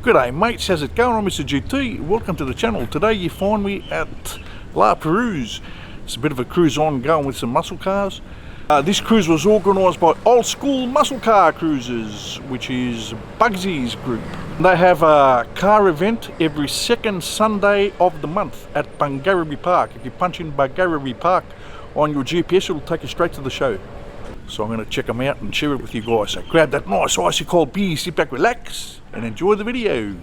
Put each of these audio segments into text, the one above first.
G'day mates, how's it going? I'm Mr. GT. Welcome to the channel. Today you find me at Perouse. It's a bit of a cruise ongoing with some muscle cars. This cruise was organised by Oldskool Muscle Car Cruisers, which is Buggsy's group. They have a car event every second Sunday of the month at Bungaribee Park. If you punch in Bungaribee Park on your GPS, it'll take you straight to the show. So I'm going to check them out and share it with you guys. So grab that nice icy cold beer, sit back, relax, and enjoy the video.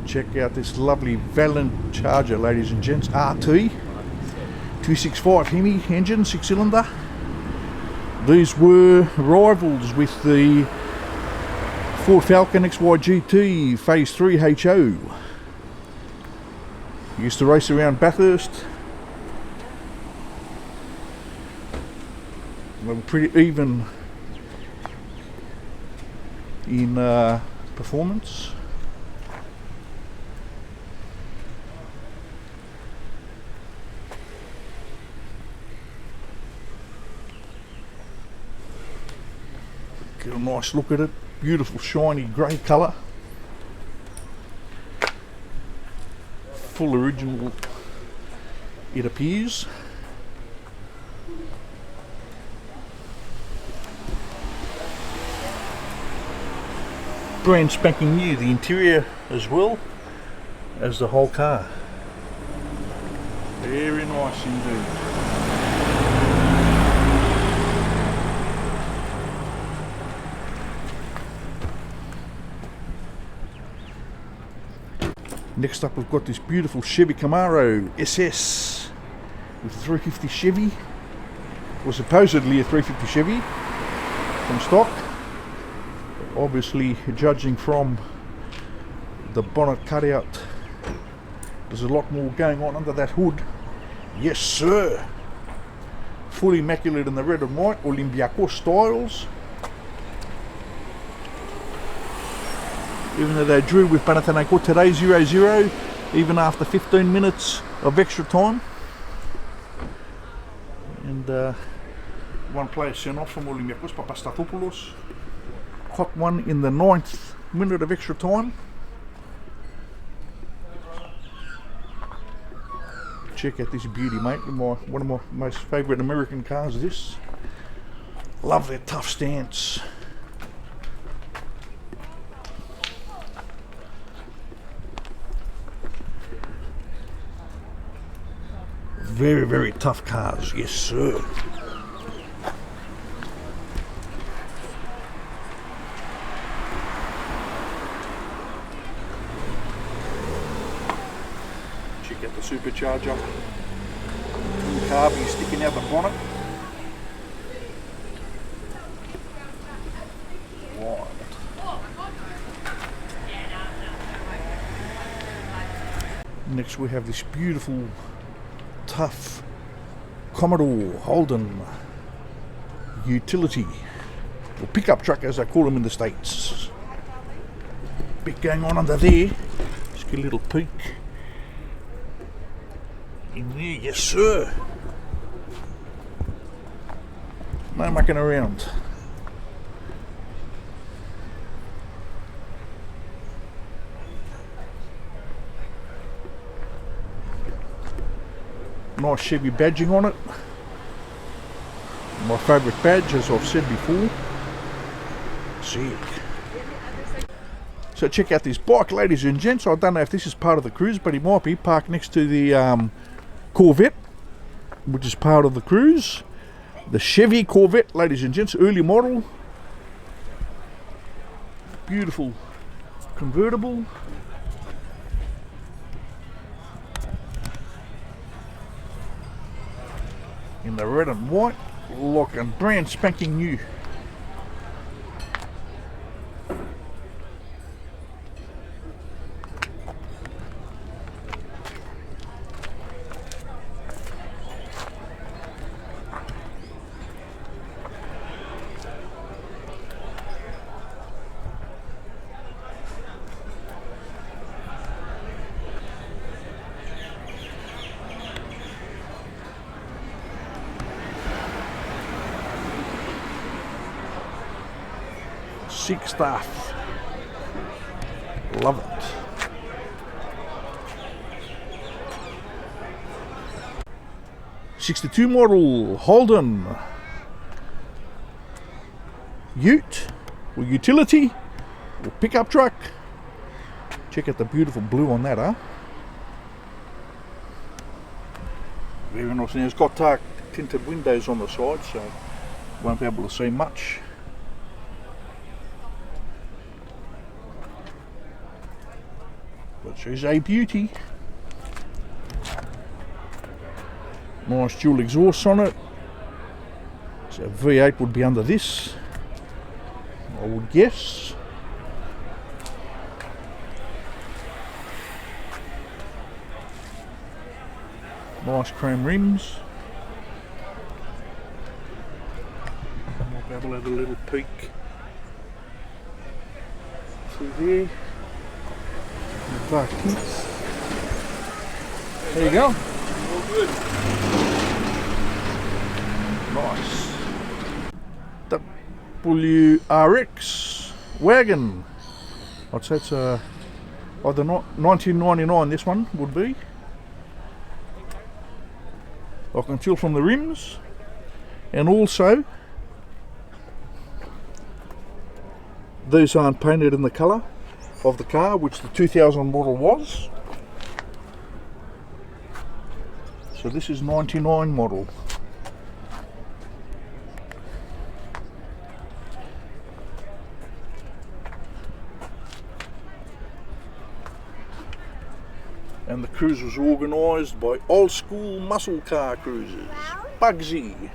Check out this lovely Valiant Charger, ladies and gents. RT 265 Hemi engine, 6-cylinder. These were rivals with the Ford Falcon XY GT Phase 3 HO. Used to race around Bathurst. They were pretty even in performance. Get a nice look at it. Beautiful shiny grey colour. Full original it appears. Brand spanking new, the interior as well as the whole car. Very nice indeed. Next up we've got this beautiful Chevy Camaro SS with 350 Chevy, or supposedly a 350 Chevy from stock. Obviously, judging from the bonnet cutout, there's a lot more going on under that hood. Yes sir! Fully immaculate in the red and white, Olympiacos styles. Even though they drew with Panathinaikos today 0-0, even after 15 minutes of extra time. And one player sent off from Olympiacos, Papastathopoulos. Caught one in the 9th minute of extra time. Check out this beauty, mate. One of my most favourite American cars, this. Love their tough stance. Very, very tough cars, yes sir. Check out the supercharger. Carbie sticking out the bonnet. Wild. Next we have this beautiful tough Commodore Holden utility, or pickup truck as they call them in the States. Bit going on under there. Just get a little peek in there, yes sir. No mucking around. Nice Chevy badging on it. My favourite badge, as I've said before. Sick. So check out this bike, ladies and gents. I don't know if this is part of the cruise, but it might be parked next to the Corvette, which is part of the cruise. The Chevy Corvette, ladies and gents, early model. Beautiful convertible. In the red and white, looking brand spanking new. Sick stuff. Love it. '62 model Holden Ute or utility or pickup truck. Check out the beautiful blue on that, huh? Very nice. Now it's got dark tinted windows on the side, so won't be able to see much. But she's a beauty. Nice dual exhaust on it. So V8 would be under this, I would guess. Nice chrome rims. Might be able to have a little peek through there. The dark tints. There you go. All good. Nice. WRX wagon. I'd say it's either 1999 this one would be. I can tell from the rims, and also these aren't painted in the colour of the car, which the 2000 model was. So this is 99 model. And the cruise was organised by Oldskool Muscle Car Cruisers, Buggsy.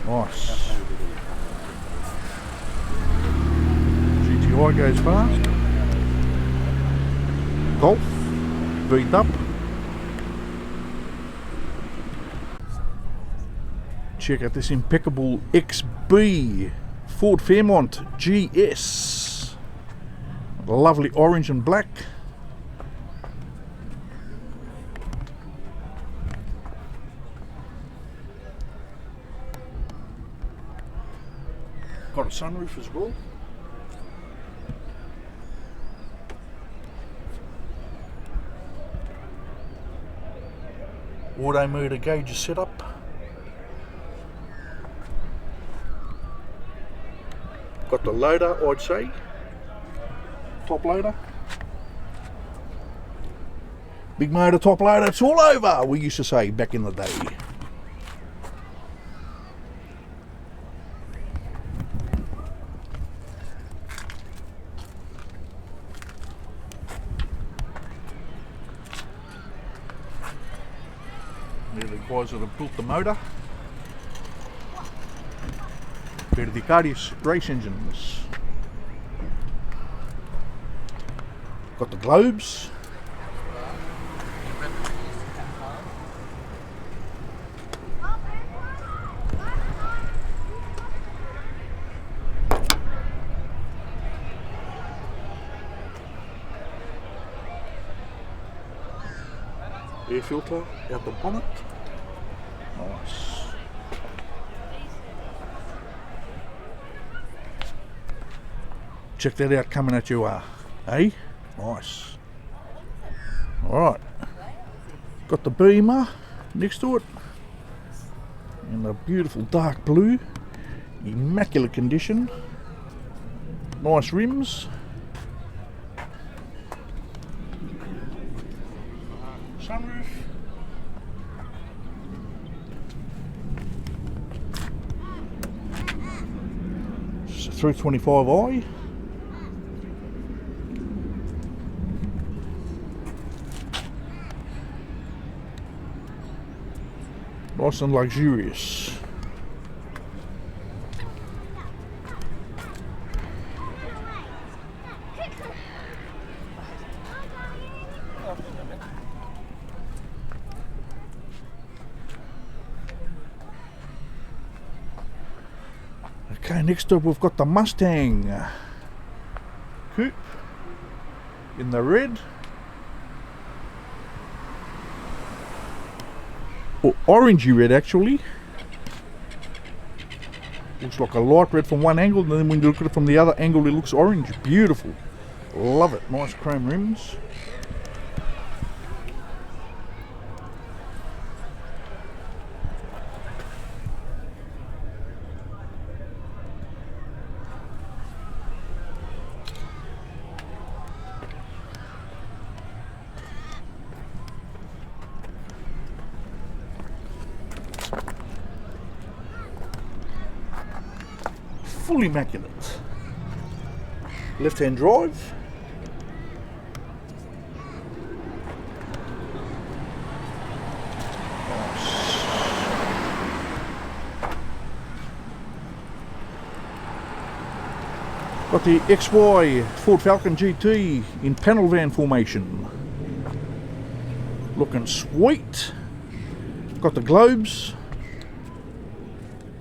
Nice. GTI goes fast. Golf, V'd up. Check out this impeccable XB Ford Fairmont GS. Lovely orange and black. Got a sunroof as well. Auto meter gauge is set up. Got the loader, I'd say, top loader. Big motor, top loader, it's all over, we used to say back in the day. They're the guys that have built the motor. Vicarious race engines. Got the globes. Air filter out the bonnet. Nice. Check that out coming at you, eh? Nice. Alright. Got the Beamer next to it. In a beautiful dark blue. Immaculate condition. Nice rims. Sunroof. It's a 325i. Nice and luxurious. Okay, next up we've got the Mustang coupe in the red. or orangey red actually. Looks like a light red from one angle, and then when you look at it from the other angle it looks orange. Beautiful. Love it. Nice chrome rims. Full immaculate. Left-hand drive. Got the XY Ford Falcon GT in panel van formation. Looking sweet. Got the globes.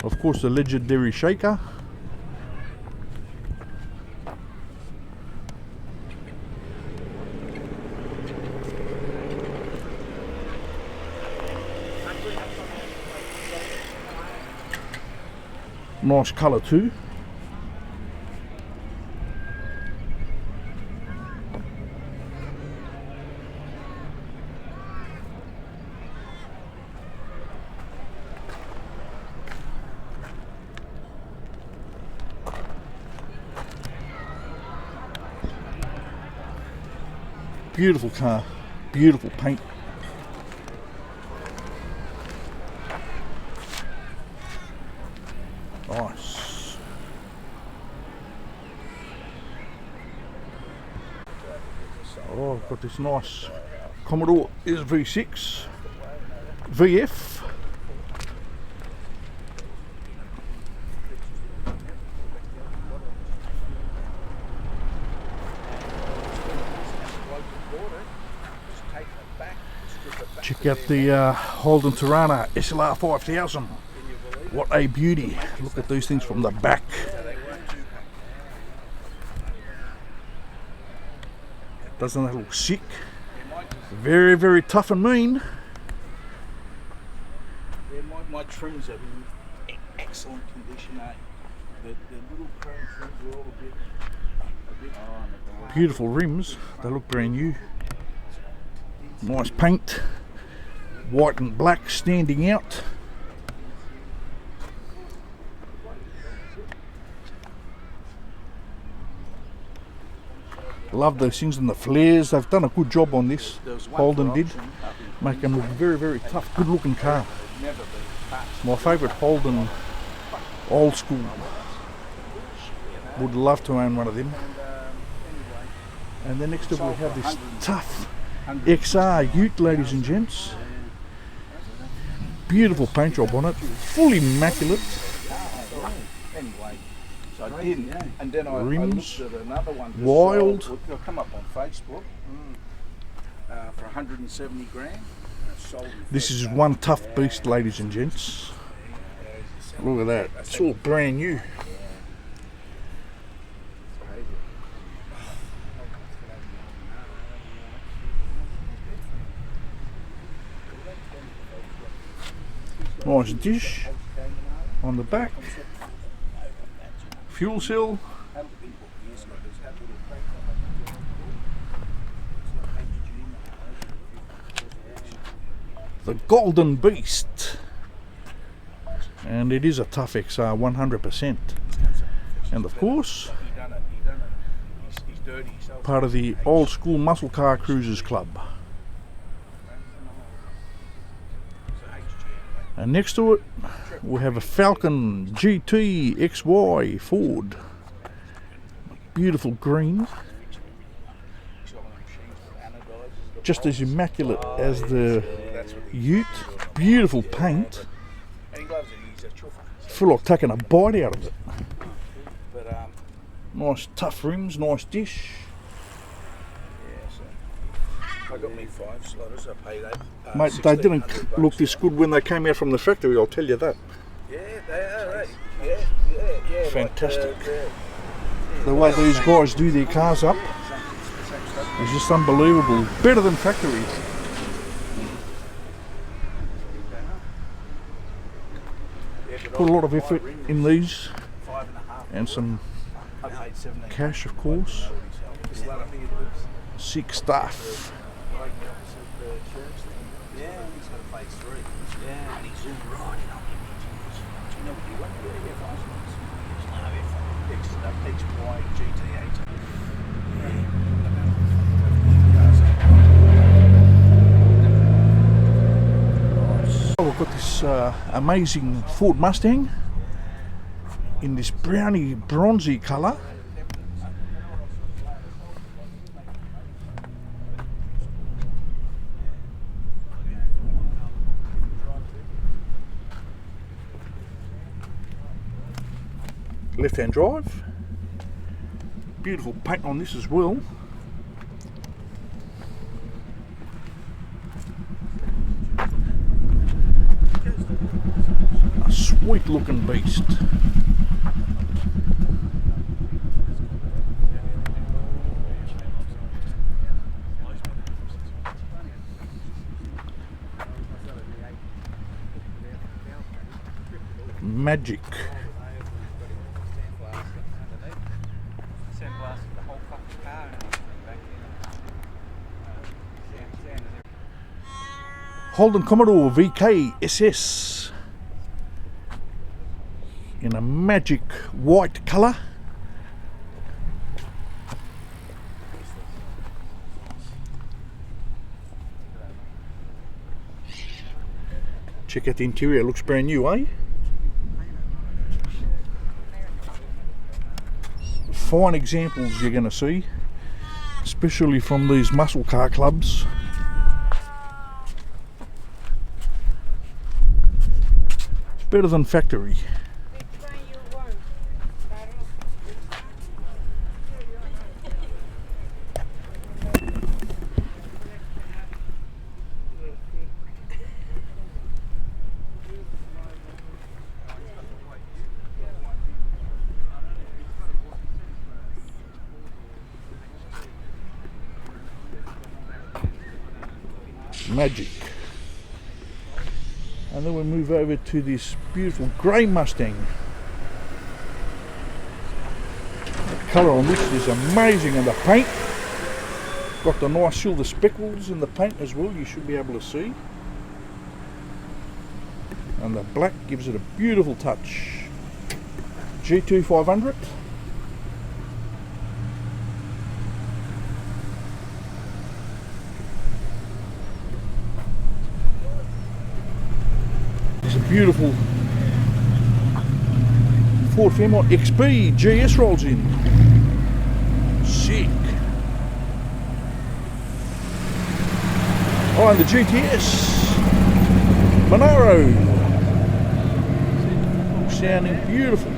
Of course the legendary shaker. Nice colour too. Beautiful car, beautiful paint. Nice. Oh, I've got this nice Commodore SV6 VF. Check out the Holden Torana SLR 5000. What a beauty. Look at these things from the back. Doesn't that look sick? Very, very tough and mean. Yeah, my trims are in excellent condition, eh? The little chrome trims are all a bit beautiful rims. They look brand new. Nice paint. White and black standing out. Love those things and the flares. They've done a good job on this. Holden did. Make them look very, very tough. Good looking car. My favourite Holden old school. Would love to own one of them. And then next up we have this tough XR Ute, ladies and gents. Beautiful paint job on it. Full immaculate. Anyway, so I didn't, and then I rims, looked at another one. wild. They'll come up on Facebook for 170 grand. This is one tough beast, ladies and gents. Look at that. It's all brand new. Nice dish on the back. Fuel cell. The Golden Beast. And it is a tough XR 100%. And of course, part of the Oldskool Muscle Car Cruisers Club. And next to it, we have a Falcon GT XY Ford. Beautiful green. Just as immaculate as the Ute. Beautiful paint. Feel like taking a bite out of it. Nice tough rims, nice dish. I got me 5 slotters. I paid Mate, they didn't look this good when they came out from the factory, I'll tell you that. Yeah, they are, right? Yeah. Fantastic. The way these guys do their cars up is just unbelievable. Better than factory. put a lot of effort in these, 5.5. and some I paid 17. cash, of course. This lad, I think it lives Sick stuff. right in the opposite church thing. Yeah. He's got a phase 3. Yeah. And he's all right. Do you know what he went to? Yeah, 5 months. No, XY GT8. We've got this amazing Ford Mustang in this browny bronzy colour. Left-hand drive. Beautiful paint on this as well. A sweet looking beast. Magic. Holden Commodore VK SS in a magic white colour. Check out the interior, looks brand new, eh? Fine examples you're going to see, especially from these muscle car clubs. Better than factory. Magic. And then we move over to this beautiful grey Mustang. The colour on this is amazing, and the paint. Got the nice silver speckles in the paint as well, you should be able to see. And the black gives it a beautiful touch. G2 500. Beautiful Ford Fairmont XB GS rolls in. Sick. Oh, and the GTS Monaro. Sounding beautiful.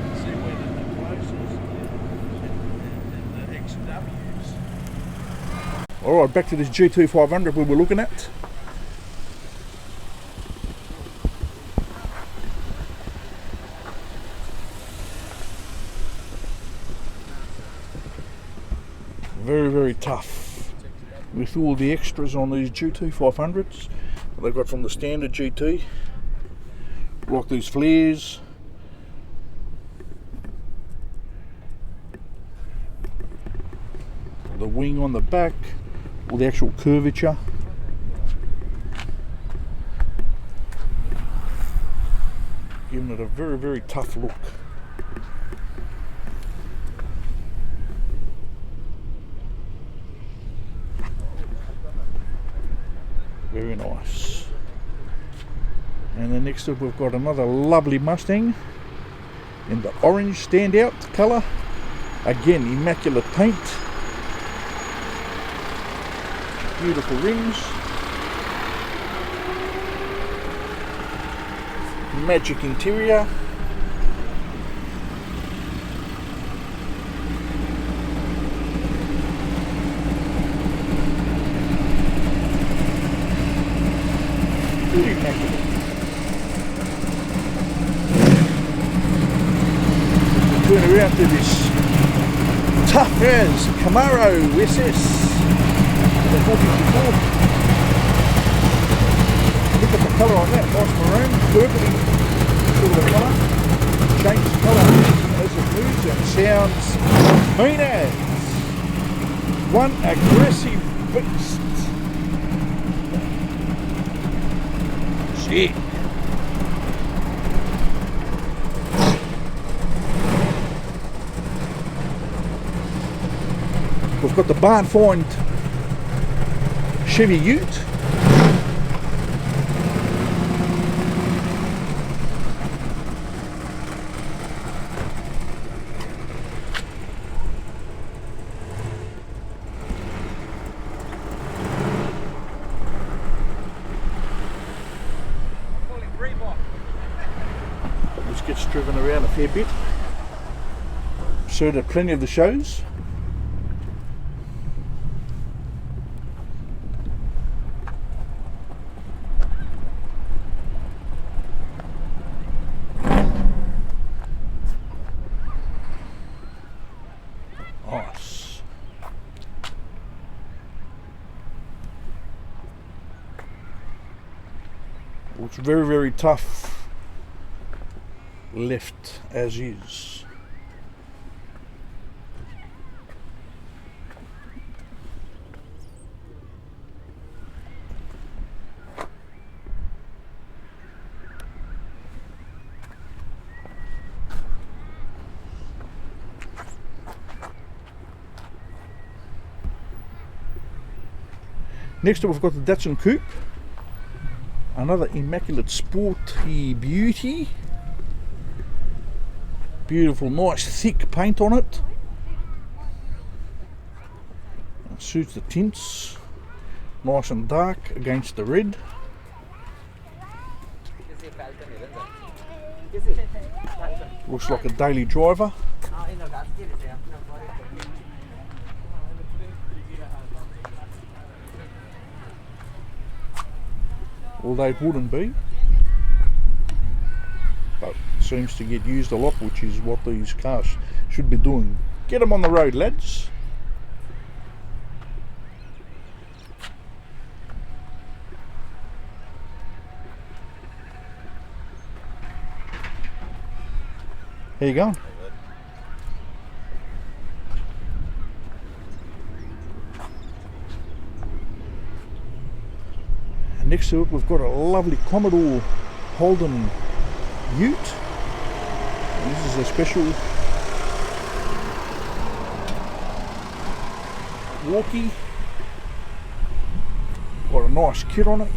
Alright, back to this G2 500 we were looking at. Very, very tough with all the extras on these GT 500s that they've got from the standard GT, like these flares, the wing on the back, or the actual curvature. Giving it a very, very tough look. Very nice. And then next up we've got another lovely Mustang in the orange standout colour. Again, immaculate paint. Beautiful rims. Magic interior. Turn around to this tough as Camaro SS. The 454. Look at the colour on that, nice maroon, purpley sort of colour. changes colour as it moves and sounds mean as one aggressive beast. Shit. We've got the barn find Chevy Ute. This gets driven around a fair bit. Served at plenty of the shows. Nice. Well, it's very, very tough left as is. Next up we've got the Datsun Coupe, another immaculate sporty beauty, beautiful nice thick paint on it, suits the tints, nice and dark against the red. Looks like a daily driver. Although it wouldn't be, but seems to get used a lot, which is what these cars should be doing. Get them on the road, lads. How you going? Next to it we've got a lovely Commodore Holden Ute. And this is a special walkie. Got a nice kit on it.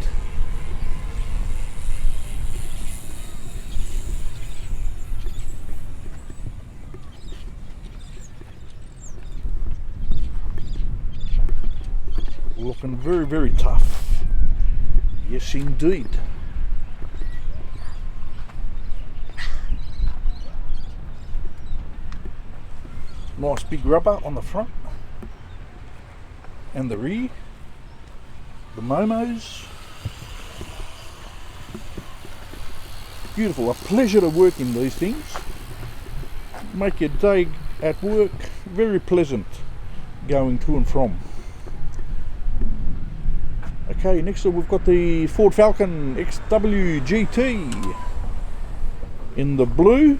Looking very, very tough. Yes, indeed. Nice big rubber on the front and the rear. The momos. Beautiful. A pleasure to work in these things. Make your day at work very pleasant going to and from. Okay, next up we've got the Ford Falcon XW GT in the blue,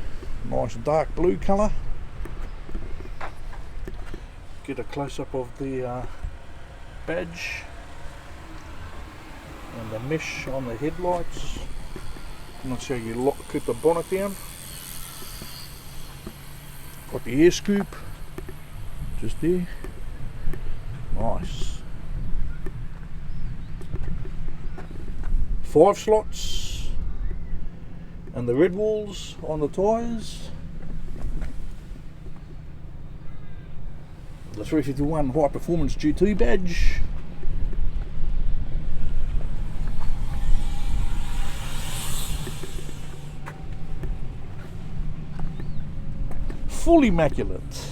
nice dark blue colour. Get a close-up of the badge and the mesh on the headlights. I'm not sure you keep the bonnet down. Got the air scoop just there, nice. 5 slots and the red walls on the tyres. The 351 High Performance GT badge. Full immaculate.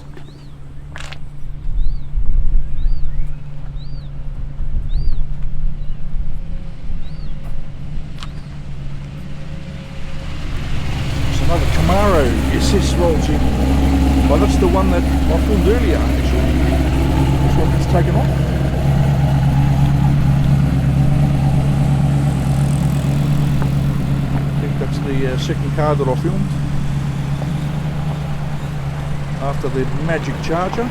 SS rolls in. Well, that's the one that I filmed earlier actually. This one that's taken off. I think that's the second car that I filmed. after the magic charger.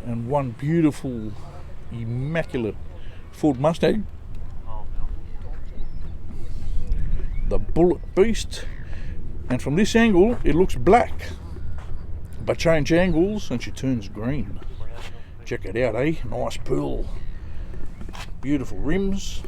And one beautiful, immaculate Ford Mustang, the Bullet Beast. And from this angle it looks black, but change angles and she turns green. Check it out, eh? Nice pearl, beautiful rims.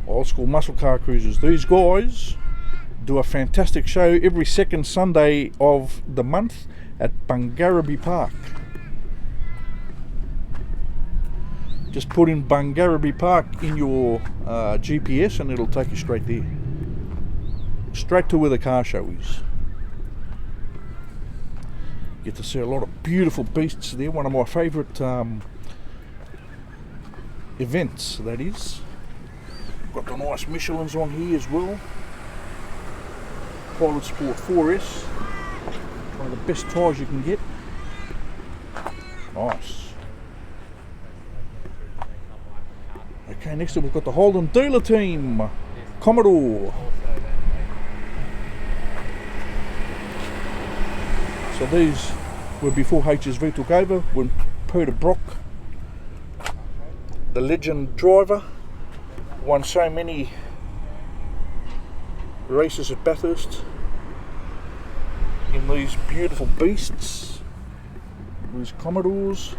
Oldskool Muscle Car Cruisers. These guys do a fantastic show every second Sunday of the month at Bungaribee Park. Just put in Bungaribee Park in your GPS and it'll take you straight there. Straight to where the car show is. Get to see a lot of beautiful beasts there. One of my favourite events, that is. Got the nice Michelins on here as well. Pilot Sport 4S. One of the best tyres you can get. Nice. Okay, next up we've got the Holden dealer team. Commodore. So these were before HSV took over, when Peter Brock, the legend driver, won so many races at Bathurst in these beautiful beasts, these Commodores.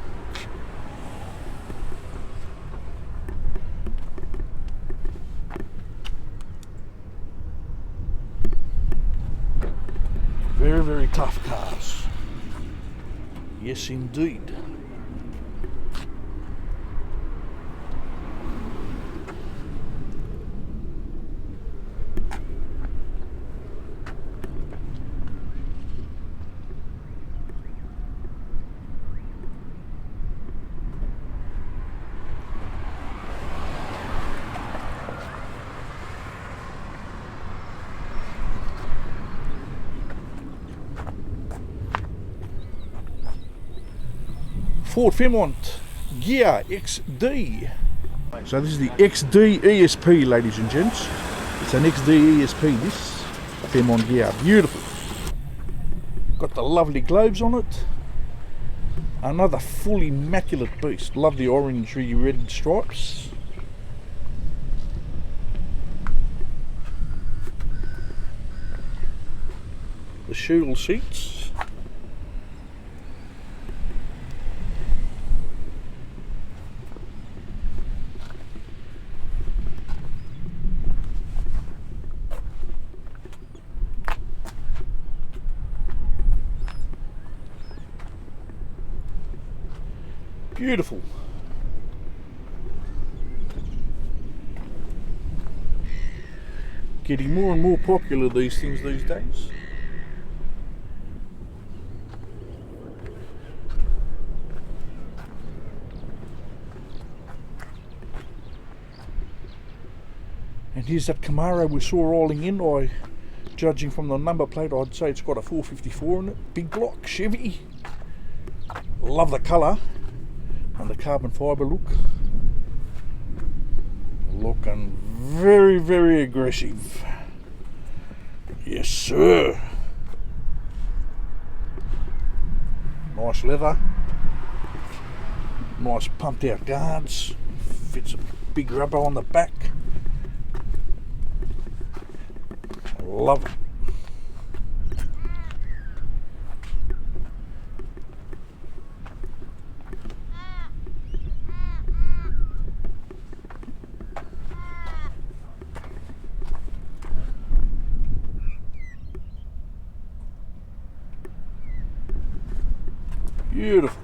Very, very tough cars. Yes, indeed. Ford Fairmont Gear XD. So this is the XD ESP, ladies and gents. It's an XD ESP, this Fairmont Gear. Beautiful. Got the lovely globes on it. Another full immaculate beast. Love the orangey red stripes. The Schul seats. Beautiful. Getting more and more popular, these things these days. And here's that Camaro we saw rolling in. Judging from the number plate, I'd say it's got a 454 in it. Big block Chevy. Love the colour and the carbon fibre look. Looking very, very aggressive. Yes, sir. Nice leather. Nice pumped out guards. Fits a big rubber on the back. Love it. Beautiful.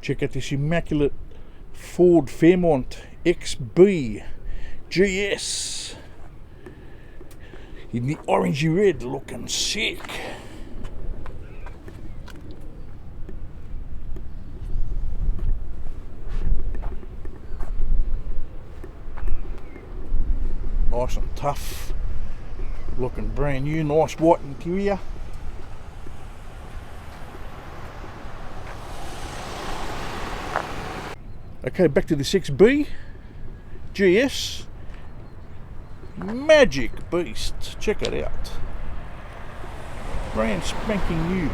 Check out this immaculate Ford Fairmont XB GS in the orangey red, looking sick. Nice and tough, looking brand new, nice white interior. Okay, back to the 6B GS. Magic beast, check it out. Brand spanking new.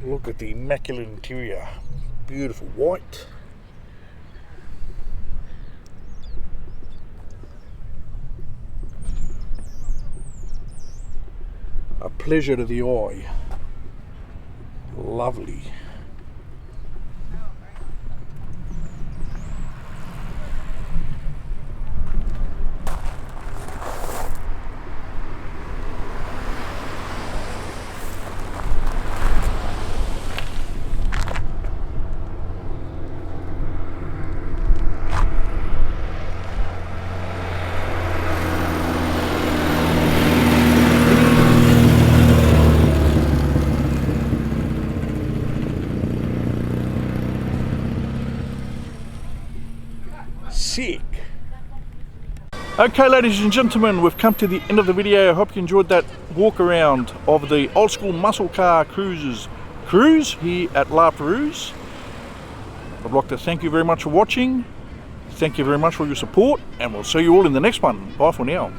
Look at the immaculate interior, beautiful white. A pleasure to the eye. Lovely. Sick. Okay, ladies and gentlemen, we've come to the end of the video. I hope you enjoyed that walk around of the Oldskool Muscle Car Cruisers cruise here at La Perouse. I'd like to thank you very much for watching. Thank you very much for your support, and we'll see you all in the next one. Bye for now.